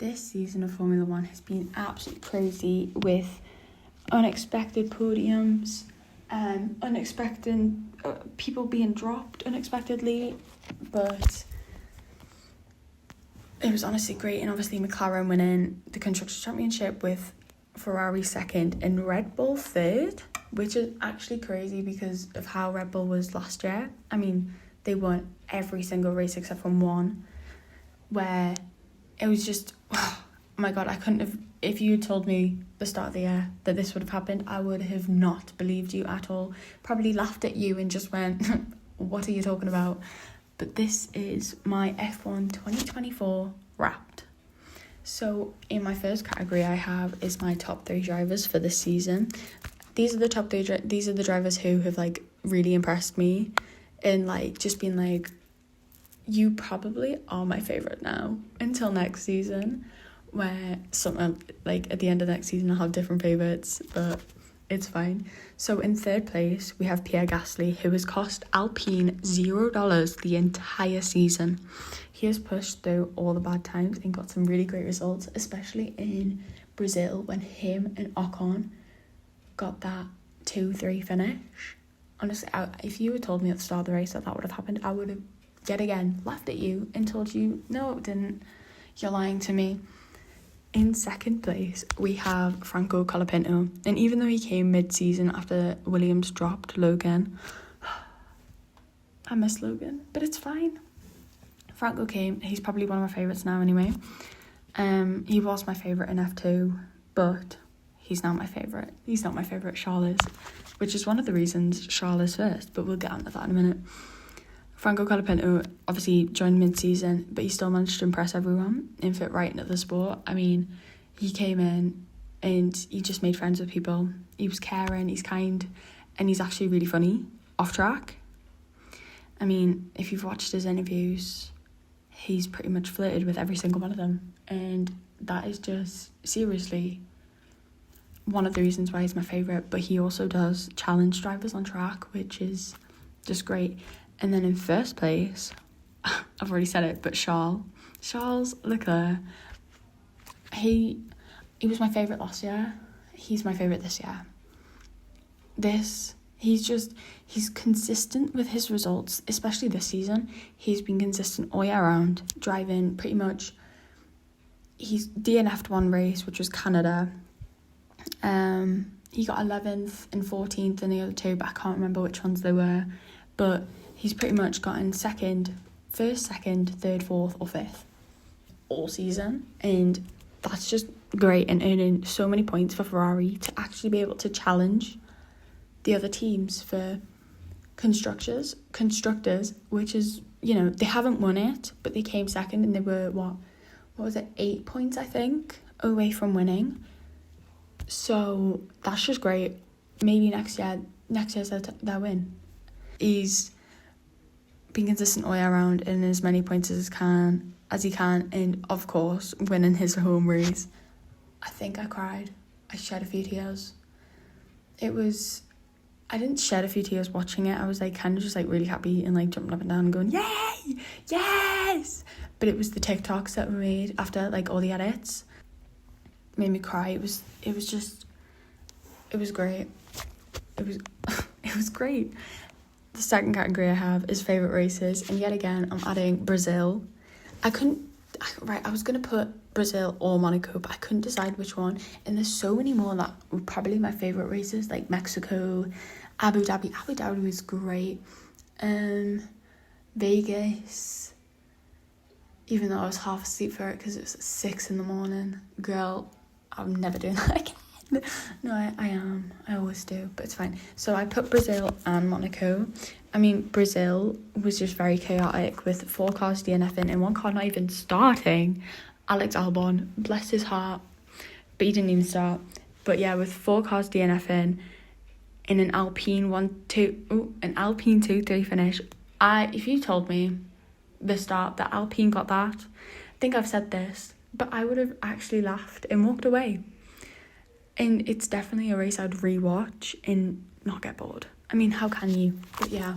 this season of Formula One has been absolutely crazy with unexpected podiums, unexpected people being dropped unexpectedly, but it was honestly great. And obviously McLaren winning the Constructors' Championship with Ferrari second and Red Bull third, which is actually crazy because of how Red Bull was last year. I mean, they won every single race except from one, where it was just, oh my God, I couldn't have, if you had told me the start of the year that this would have happened, I would have not believed you at all. Probably laughed at you and just went, what are you talking about? But this is my F1 2024 wrapped. So in my first category I have is my top 3 drivers for this season. These are the top 3, these are the drivers who have like really impressed me and like just been like, you probably are my favourite now until next season, where some like at the end of next season I'll have different favourites, but it's fine. So in third place we have Pierre Gasly, who has cost Alpine $0 the entire season. He has pushed through all the bad times and got some really great results, especially in Brazil when him and Ocon got that 2-3 finish. Honestly, if you had told me at the start of the race that would have happened, I would have yet again laughed at you and told you, no, it didn't. You're lying to me. In second place, we have Franco Colapinto. And even though he came mid-season after Williams dropped Logan, I miss Logan, but it's fine. Franco came. He's probably one of my favourites now anyway. He was my favourite in F2, but he's not my favourite. He's not my favourite, Charles is, which is one of the reasons Charles is first, but we'll get onto that in a minute. Franco Colapinto obviously joined mid-season, but he still managed to impress everyone and fit right into the sport. I mean, he came in and he just made friends with people. He was caring, he's kind, and he's actually really funny off track. I mean, if you've watched his interviews, he's pretty much flirted with every single one of them. And that is just seriously one of the reasons why he's my favourite. But he also does challenge drivers on track, which is just great. And then in first place, I've already said it, but Charles Leclerc, he was my favourite last year. He's my favourite this year. He's consistent with his results, especially this season. He's been consistent all year round, driving pretty much. He's DNF'd one race, which was Canada. He got 11th and 14th in the other two, but I can't remember which ones they were. But he's pretty much gotten first, second, third, fourth or fifth all season. And that's just great, and earning so many points for Ferrari to actually be able to challenge the other teams for constructors, which is, you know, they haven't won it, but they came second and they were, what was it, 8 points, I think, away from winning. So that's just great. Maybe next year's their win. He's been consistent all year round in as many points as he can, and of course winning his home race. I think I cried. I shed a few tears. I didn't shed a few tears watching it. I was like kind of just like really happy and like jumping up and down and going, yay, yes. But it was the TikToks that were made after like all the edits made me cry. It was great. It was great. The second category I have is favourite races, and yet again I'm adding Brazil. I was going to put Brazil or Monaco, but I couldn't decide which one, and there's so many more that were probably my favourite races, like Mexico, Abu Dhabi was great, Vegas, even though I was half asleep for it because it was at 6 a.m, girl, I'm never doing that again. No, I am. I always do, but it's fine. So I put Brazil and Monaco. I mean, Brazil was just very chaotic with 4 cars DNFing and 1 car not even starting. Alex Albon, bless his heart, but he didn't even start. But yeah, with 4 cars DNFing in an Alpine 2-3 finish. If you told me the start that Alpine got that, I think I've said this, but I would have actually laughed and walked away. And it's definitely a race I'd rewatch and not get bored. I mean, how can you? But yeah.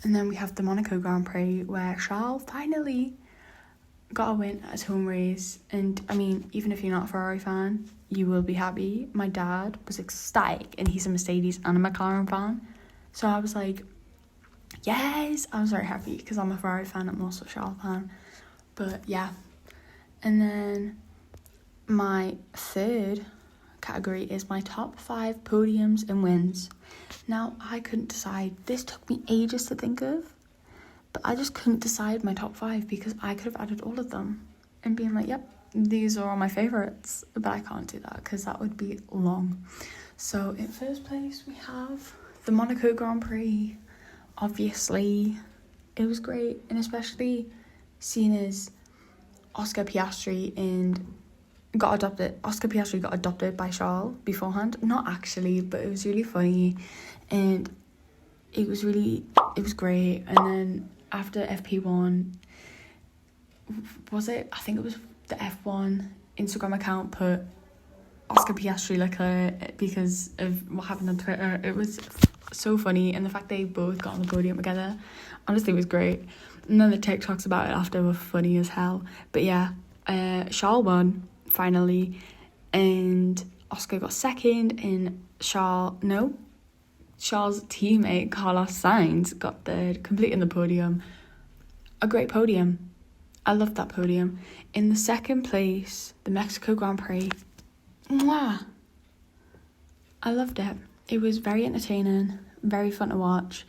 And then we have the Monaco Grand Prix where Charles finally got a win at his home race, and I mean, even if you're not a Ferrari fan, you will be happy. My dad was ecstatic, and he's a Mercedes and a McLaren fan, so I was like, yes, I was very happy because I'm a Ferrari fan. I'm also a Charles fan, but yeah. And then my third category is my top 5 podiums and wins. Now, I couldn't decide. This took me ages to think of, but I just couldn't decide my top 5 because I could have added all of them and been like, yep, these are all my favourites. But I can't do that because that would be long. So in first place, we have the Monaco Grand Prix. Obviously, it was great. And especially seeing as Oscar Piastri got adopted by Charles beforehand. Not actually, but it was really funny. And it was great. And then after FP1, was it? I think it was the F1 Instagram account put Oscar Piastri Leclerc because of what happened on Twitter. It was so funny, and the fact they both got on the podium together, honestly, was great. And then the TikToks about it after were funny as hell. But yeah, Charles won finally, and Oscar got second, and Charles' teammate Carlos Sainz got third, completing the podium. A great podium. I loved that podium. In the second place, the Mexico Grand Prix. Mwah! I loved it. It was very entertaining, very fun to watch.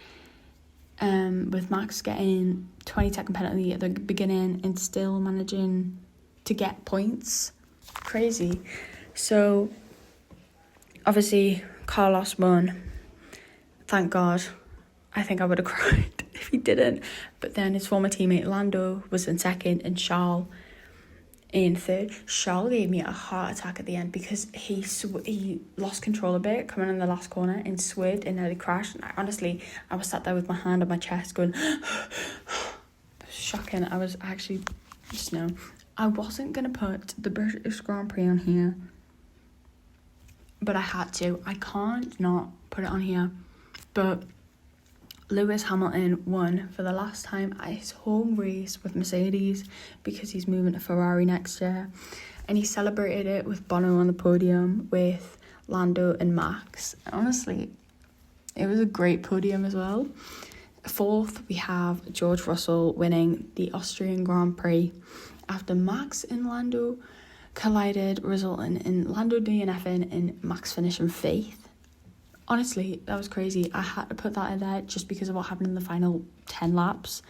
With Max getting 20-second penalty at the beginning and still managing to get points. Crazy. So, obviously, Carlos won. Thank God. I think I would have cried if he didn't. But then his former teammate Lando was in second and Charles in third. Charles gave me a heart attack at the end because he lost control a bit coming in the last corner and swerved and nearly crashed. And I was sat there with my hand on my chest going, shocking. I was actually, just know, I wasn't going to put the British Grand Prix on here, but I had to. I can't not put it on here. But Lewis Hamilton won for the last time at his home race with Mercedes because he's moving to Ferrari next year. And he celebrated it with Bono on the podium with Lando and Max. Honestly, it was a great podium as well. Fourth, we have George Russell winning the Austrian Grand Prix after Max and Lando collided, resulting in Lando DNFing and Max finishing 5th. Honestly, that was crazy. I had to put that in there just because of what happened in the final 10 laps.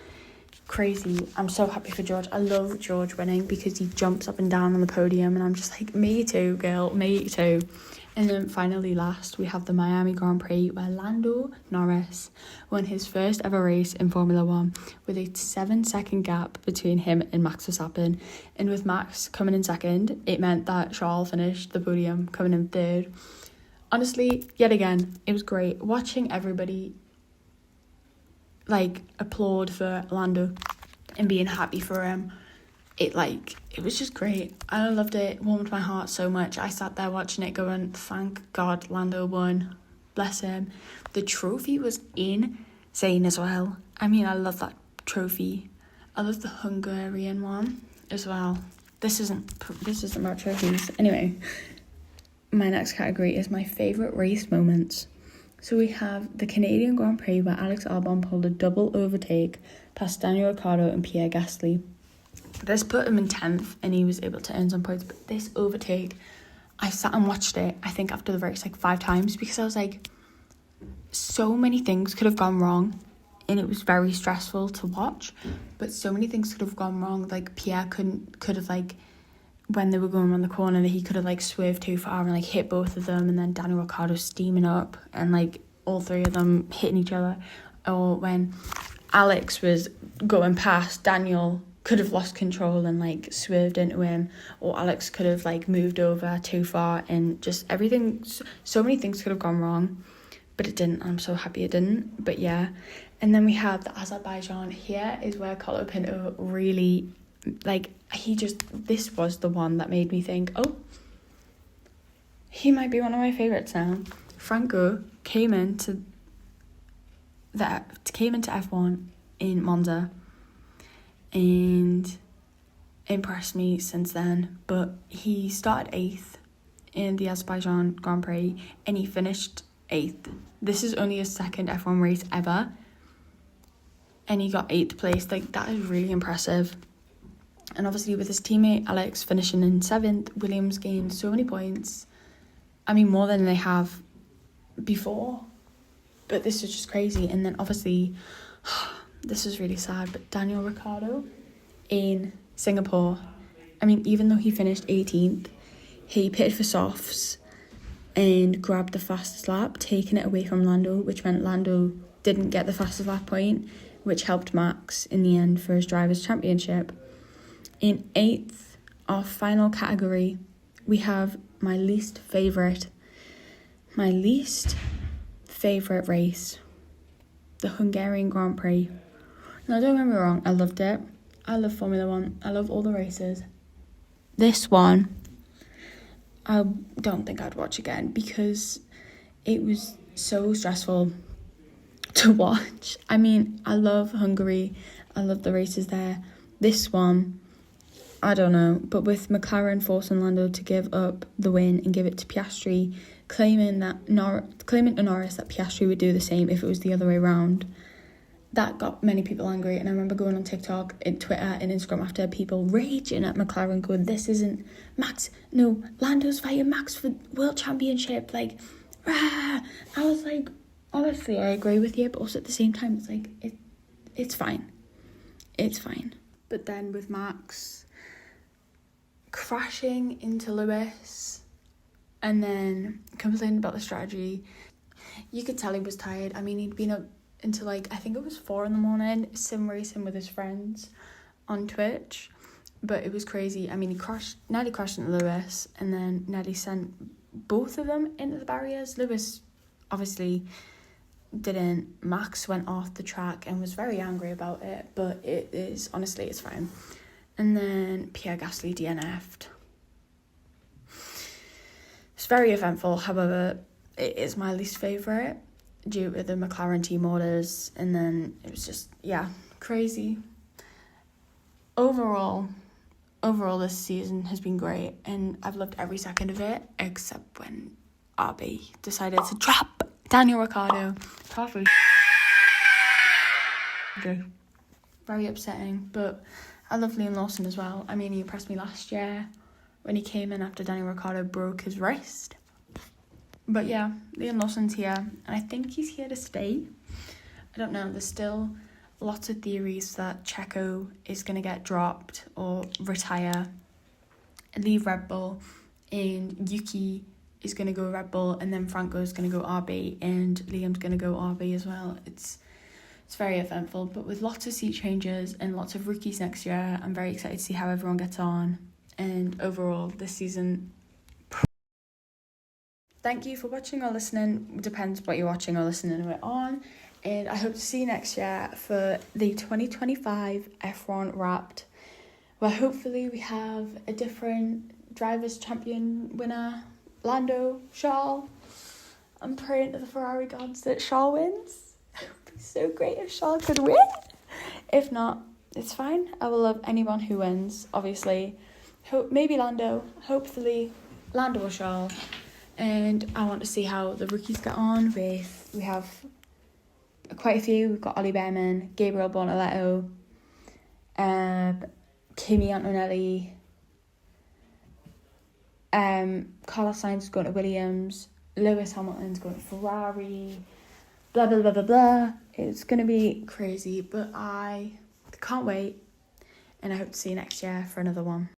Crazy. I'm so happy for George. I love George winning because he jumps up and down on the podium and I'm just like, me too, girl, me too. And then finally last, we have the Miami Grand Prix where Lando Norris won his first ever race in Formula 1 with a 7-second gap between him and Max Verstappen. And with Max coming in second, it meant that Charles finished the podium coming in third. Honestly, yet again, it was great watching everybody applaud for Lando and being happy for him. It was just great. I loved it. It warmed my heart so much. I sat there watching it going, thank God Lando won. Bless him. The trophy was insane as well. I mean, I love that trophy. I love the Hungarian one as well. This isn't about trophies. Anyway, my next category is my favourite race moments. So we have the Canadian Grand Prix where Alex Albon pulled a double overtake past Daniel Ricciardo and Pierre Gasly. This put him in 10th and he was able to earn some points. But this overtake, I sat and watched it, I think after the race 5 times because I was like, so many things could have gone wrong and it was very stressful to watch. But so many things could have gone wrong. Pierre could have when they were going around the corner, he could have swerved too far and hit both of them, and then Daniel Ricciardo steaming up and all 3 of them hitting each other. Or when Alex was going past, Daniel could have lost control and swerved into him, or Alex could have moved over too far, and just everything, so many things could have gone wrong, but it didn't. I'm so happy it didn't. But yeah. And then we have the Azerbaijan. Here is where Colapinto really this was the one that made me think, oh, he might be one of my favourites now. Franco came into F1 in Monza, and impressed me since then. But he started 8th in the Azerbaijan Grand Prix and he finished 8th. This is only his second F1 race ever. And he got 8th place. Like, that is really impressive. And obviously with his teammate Alex finishing in 7th, Williams gained so many points. I mean, more than they have before. But this is just crazy. And then obviously, this is really sad, but Daniel Ricciardo in Singapore, I mean, even though he finished 18th, he pitted for softs and grabbed the fastest lap, taking it away from Lando, which meant Lando didn't get the fastest lap point, which helped Max in the end for his Drivers' Championship. In 8th, our final category, we have my least favourite race, the Hungarian Grand Prix. Now, don't get me wrong, I loved it. I love Formula 1. I love all the races. This one, I don't think I'd watch again because it was so stressful to watch. I mean, I love Hungary. I love the races there. This one, I don't know. But with McLaren forcing Lando to give up the win and give it to Piastri, claiming to Norris that Piastri would do the same if it was the other way around, that got many people angry. And I remember going on TikTok and Twitter and Instagram after, people raging at McLaren going, this isn't Max, no, Lando's fighting Max for world championship, like, rah. I was like, honestly, I agree with you, but also at the same time, it's like, it's fine. But then with Max crashing into Lewis and then complaining about the strategy, you could tell he was tired. I mean, he'd been up until like, I think it was 4 a.m, sim racing with his friends on Twitch, but it was crazy. I mean, he nearly crashed into Lewis and then nearly sent both of them into the barriers. Lewis obviously didn't. Max went off the track and was very angry about it, but it's fine. And then Pierre Gasly DNF'd. It's very eventful, however, it is my least favourite due to the McLaren team orders, and then it was just, crazy. Overall, this season has been great, and I've loved every second of it, except when RB decided to drop Daniel Ricciardo. Very upsetting, but I love Liam Lawson as well. I mean, he impressed me last year when he came in after Daniel Ricciardo broke his wrist. But yeah, Liam Lawson's here, and I think he's here to stay. I don't know, there's still lots of theories that Checo is going to get dropped or retire and leave Red Bull, and Yuki is going to go Red Bull, and then Franco's going to go RB, and Liam's going to go RB as well. It's very eventful, but with lots of seat changes and lots of rookies next year, I'm very excited to see how everyone gets on. And overall, this season... Thank you for watching or listening. Depends what you're watching or listening to it on. And I hope to see you next year for the 2025 F1 Wrapped, where hopefully we have a different Drivers' Champion winner, Lando, Charles. I'm praying to the Ferrari gods that Charles wins. It would be so great if Charles could win. If not, it's fine. I will love anyone who wins, obviously. Maybe Lando. Hopefully Lando or Charles. And I want to see how the rookies get on with... We have quite a few. We've got Ollie Behrman, Gabriel Bortoletto, Kimi Antonelli, Carlos Sainz is going to Williams, Lewis Hamilton's going to Ferrari, blah, blah, blah, blah, blah. It's going to be crazy, but I can't wait. And I hope to see you next year for another one.